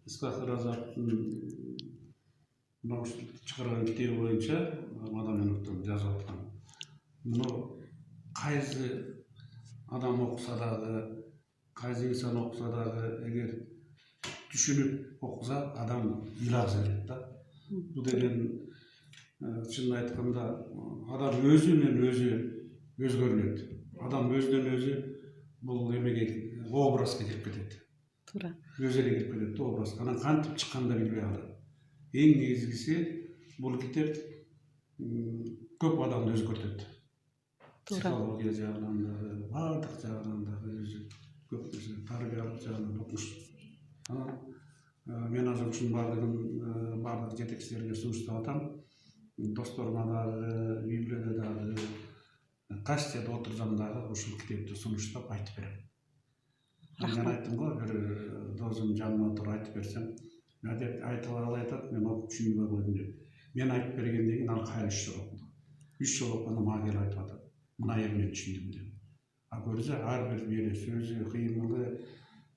Ысқақ Разақтың шығарған кітебі бойынша мадам Енуктан жазып отқан. Мұны қайсы адам оқыса дағы, қайсы инсан оқыса дағы, егер түшініп оқыса, адам илаз ереді да. Бұл деген шынын айтқанда адам өзінен өзі өзгеріледі. Адам өзінен өзі бұл емеге образ кетіп кетеді. Тура. Өзіне кетіп кетеді образ. Анан қантып шыққанда білбей қалады. Ең негізгісі бұл кітап көп адамды өзгертеді. Психология жағынан да, барлық жағынан да өзі көп нәрсе, тарбиялық жағынан оқымыш. Мен азыр үшін барлық жетекшілерге сунуштап атам. Досторыма дагы, Библияда дагы, кайсы жерде отурсам дагы ушул китепти сунуштап айтып берем. Мен айттым го, бир досум жаныма туруп айтып берсем, айтып айтат, мен окуп түшүнбөй койдум деп. Мен айтып бергенден кийин ал кайра 3 жол окуду. 3 жол окуганда мага келип айтып атат. Мына эми мен түшүндүм деп. А көрсө ар бир бири сөзү, кыймылы,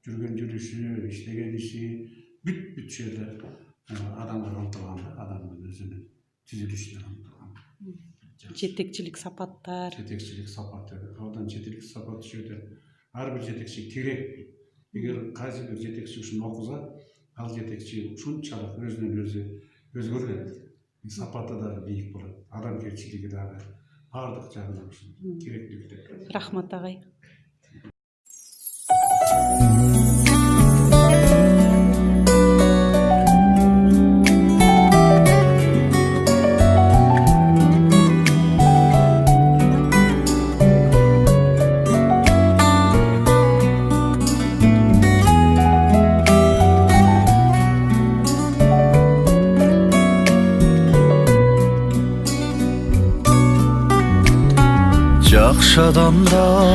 жүргөн жүрүшү, иштеген иши бүт жерде адамга камтылган да, адамдын өзүнүн түзүлүшүнө камтылган. Жетекчилик сапаттар. Жетекчилик сапаты. Одан жетекчилик сапаты жерде ар бир жетекчи керек. Эгер кайсы бир жетекчи ушуну окуса, ал жетекчи ушунчалык өзүнөн өзү өзгөрүлөт. Сапаты да бийик болот. Адамгерчилиги дагы бардык жагынан ушул керектүү китеп. Рахмат агай. Жакшы адамдар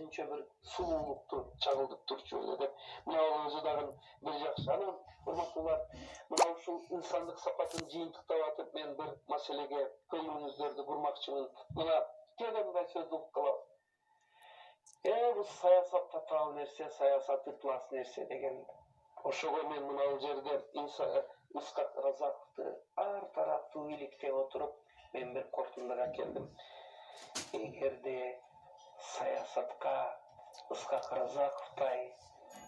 bir sululuktur, çağıldıktır şöyle de. Mına özü dağın bir jakşı. Anam, hurmatlılar, mına uşul insanlık sapatını jıyıntıktap atıp men bir maselege köýüňizlerdi burmakçymyn. Mına kedemday söz bulup kalam. Bu sayasat tatağı nerse, sayasat ıtlas nerse degen. Oşoga men mına o jerde Ысқақ Разаковты ар тараптуу иликтеп отуруp men bir kortundага keldim. Эгерде саясатка Ысқақ Разаковтай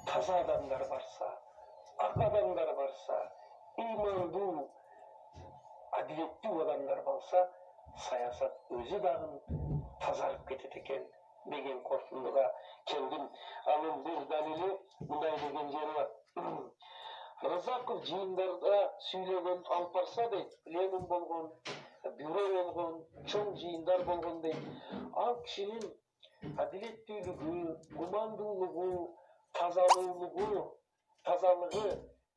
таза адамдар барса, ак адамдар барса, имандуу, адилеттүү адамдар болса, саясат өзү дагы тазарып кетет экен деген корутундуга келдим. Анын бир далили мындай деген жери бар. Разаков жыйындарда сүйлөгөн алып барса дейт, пленум болгон, бюро болгон, чоң жыйындар болгон дейт. Ал кишинин адилеттүүлүгү, гумандуулугу, тазалыгы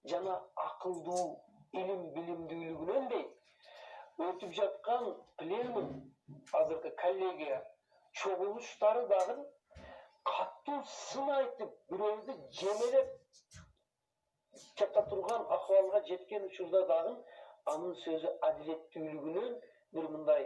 жана акылдуу, илим билимдүүлүгүнөн дейт. Өтүп жаткан пленум, азыркы коллегия чогулуштары дагы каттуу сын айтып, бирөөлдү жемелеп чапта турган акыбалга жеткен учурда дагы анын сөзү адилеттүүлүгүнөн бир мындай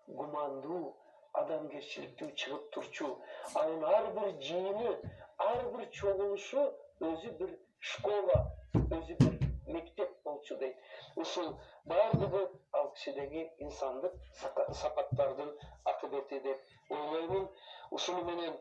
гумандуу, адамгерчиликтүү чыгып турчу. Анын ар бир жыйыны, ар бир чогулушу өзү бир школа, өзү бир мектеп болчу дейт. Ушул бардыгы ал кишидеги инсандык сапаттардын акыбети деп ойлоймун. Ушуну менен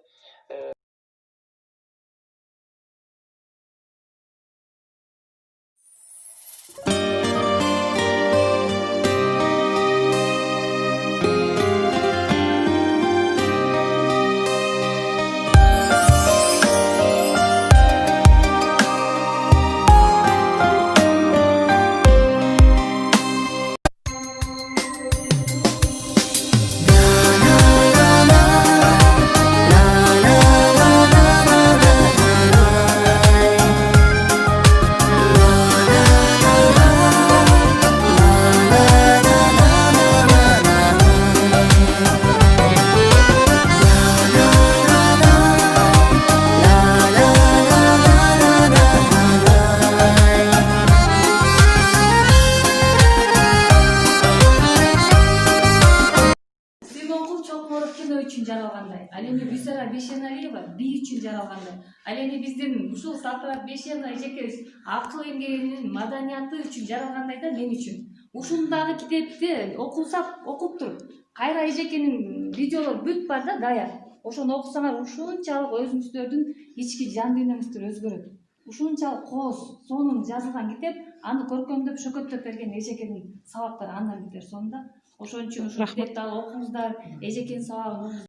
бий үчүн жаралгандай. Ал эми биздин ушул Салтанат Бейшенова эжекебиз акыл эмгегинин маданияты үчүн жаралгандай да мен үчүн. Ушундагы китепти окуп туруп, кайра эжекенин видеолору бүт бар да даяр. Ошону окусаңар ушунчалык өзүңүздөрдүн ички жан дүйнөңүздөр өзгөрөт. Ушунчалык кооз, сонун жазылган китеп, аны көркөмдөп, шөкөттөп берген эжекенин сабактары андан кетер сонда. Ошон үчүн ушул Рахмат. китепти алып окуңуздар, эжекенин сабагын